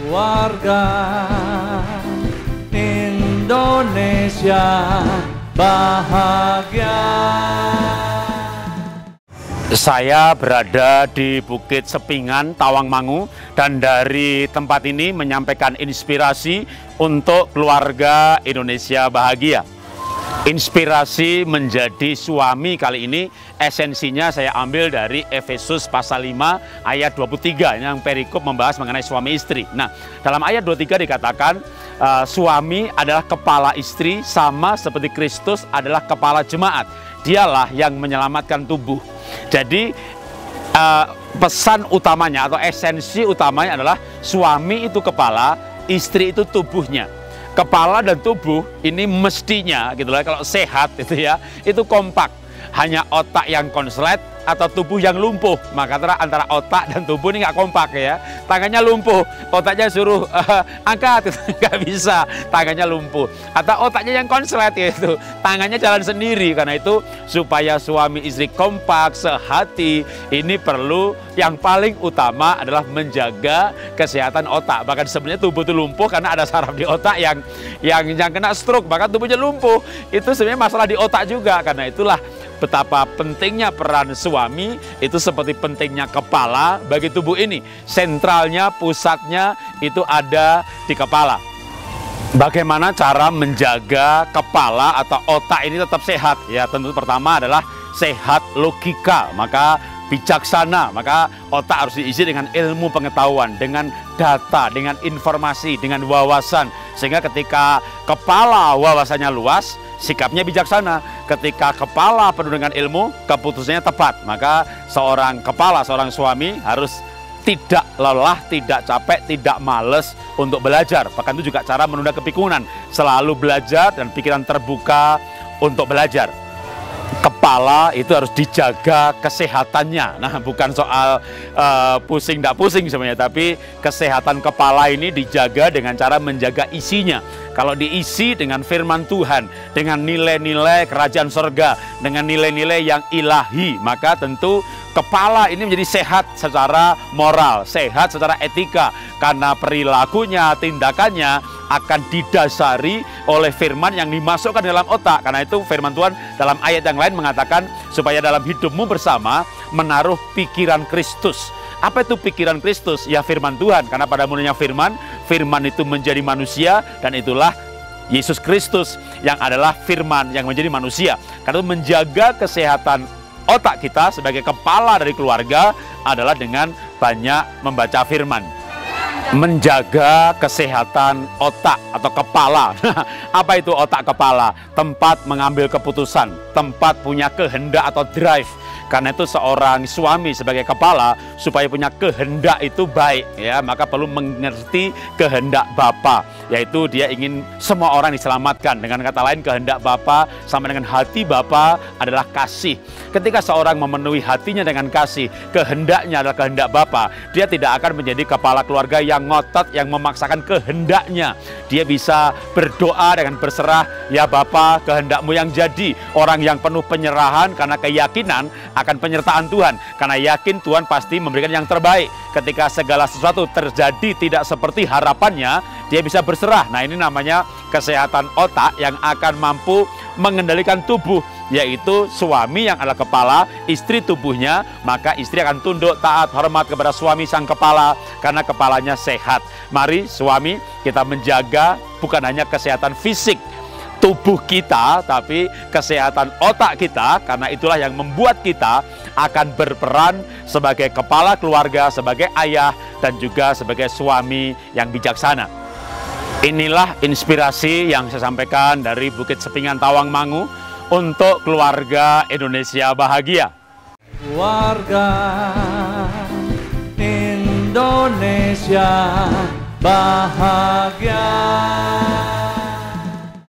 Warga Indonesia bahagia. Saya berada di Bukit Sepingan, Tawangmangu, dan dari tempat ini menyampaikan inspirasi untuk keluarga Indonesia bahagia. Inspirasi menjadi suami kali ini esensinya saya ambil dari Efesus pasal 5 ayat 23 yang perikop membahas mengenai suami istri. Nah, dalam ayat 23 dikatakan suami adalah kepala istri sama seperti Kristus adalah kepala jemaat. Dialah yang menyelamatkan tubuh. Jadi pesan utamanya atau esensi utamanya adalah suami itu kepala, istri itu tubuhnya. Kepala dan tubuh ini mestinya gitu lah, kalau sehat itu ya, itu kompak. Hanya otak yang konslet atau tubuh yang lumpuh. Maka antara otak dan tubuh ini nggak kompak ya. Tangannya lumpuh, otaknya suruh angkat, nggak bisa, tangannya lumpuh. Atau otaknya yang konslet gitu, tangannya jalan sendiri. Karena itu supaya suami istri kompak, sehati, ini perlu yang paling utama adalah menjaga kesehatan otak. Bahkan sebenarnya tubuh itu lumpuh karena ada saraf di otak yang kena stroke, bahkan tubuhnya lumpuh. Itu sebenarnya masalah di otak juga. Karena itulah betapa pentingnya peran suami itu seperti pentingnya kepala bagi tubuh ini. Sentralnya, pusatnya itu ada di kepala. Bagaimana cara menjaga kepala atau otak ini tetap sehat? Ya, tentu pertama adalah sehat logika, maka bijaksana, maka otak harus diisi dengan ilmu pengetahuan, dengan data, dengan informasi, dengan wawasan. Sehingga ketika kepala wawasannya luas, sikapnya bijaksana. Ketika kepala penuh dengan ilmu, keputusannya tepat. Maka seorang kepala, seorang suami harus tidak lelah, tidak capek, tidak males untuk belajar. Bahkan itu juga cara menunda kepikunan. Selalu belajar dan pikiran terbuka untuk belajar. Kepala itu harus dijaga kesehatannya. Nah, bukan soal pusing tidak pusing sebenarnya, tapi kesehatan kepala ini dijaga dengan cara menjaga isinya. Kalau diisi dengan firman Tuhan, dengan nilai-nilai kerajaan surga, dengan nilai-nilai yang ilahi, maka tentu kepala ini menjadi sehat secara moral, sehat secara etika, karena perilakunya, tindakannya akan didasari oleh firman yang dimasukkan dalam otak. Karena itu firman Tuhan dalam ayat yang lain mengatakan supaya dalam hidupmu bersama menaruh pikiran Kristus. Apa itu pikiran Kristus? Ya firman Tuhan, karena pada mulanya firman itu menjadi manusia, dan itulah Yesus Kristus yang adalah firman yang menjadi manusia. Karena itu menjaga kesehatan otak kita sebagai kepala dari keluarga adalah dengan banyak membaca firman. Menjaga kesehatan otak atau kepala. Apa itu otak kepala? Tempat mengambil keputusan, tempat punya kehendak atau drive. Karena itu seorang suami sebagai kepala supaya punya kehendak itu baik ya, maka perlu mengerti kehendak Bapa, yaitu dia ingin semua orang diselamatkan. Dengan kata lain, kehendak Bapa sama dengan hati Bapa adalah kasih. Ketika seorang memenuhi hatinya dengan kasih, kehendaknya adalah kehendak Bapa, dia tidak akan menjadi kepala keluarga yang ngotot, yang memaksakan kehendaknya. Dia bisa berdoa dengan berserah, ya Bapa, kehendakmu yang jadi. Orang yang penuh penyerahan karena keyakinan akan penyertaan Tuhan, karena yakin Tuhan pasti memberikan yang terbaik. Ketika segala sesuatu terjadi tidak seperti harapannya, dia bisa berserah. Nah, ini namanya kesehatan otak yang akan mampu mengendalikan tubuh, yaitu suami yang adalah kepala, istri tubuhnya, maka istri akan tunduk, taat, hormat kepada suami sang kepala, karena kepalanya sehat. Mari suami, kita menjaga bukan hanya kesehatan fisik tubuh kita, tapi kesehatan otak kita, karena itulah yang membuat kita akan berperan sebagai kepala keluarga, sebagai ayah, dan juga sebagai suami yang bijaksana. Inilah inspirasi yang saya sampaikan dari Bukit Sepingan, Tawangmangu untuk keluarga Indonesia bahagia. Warga Indonesia bahagia.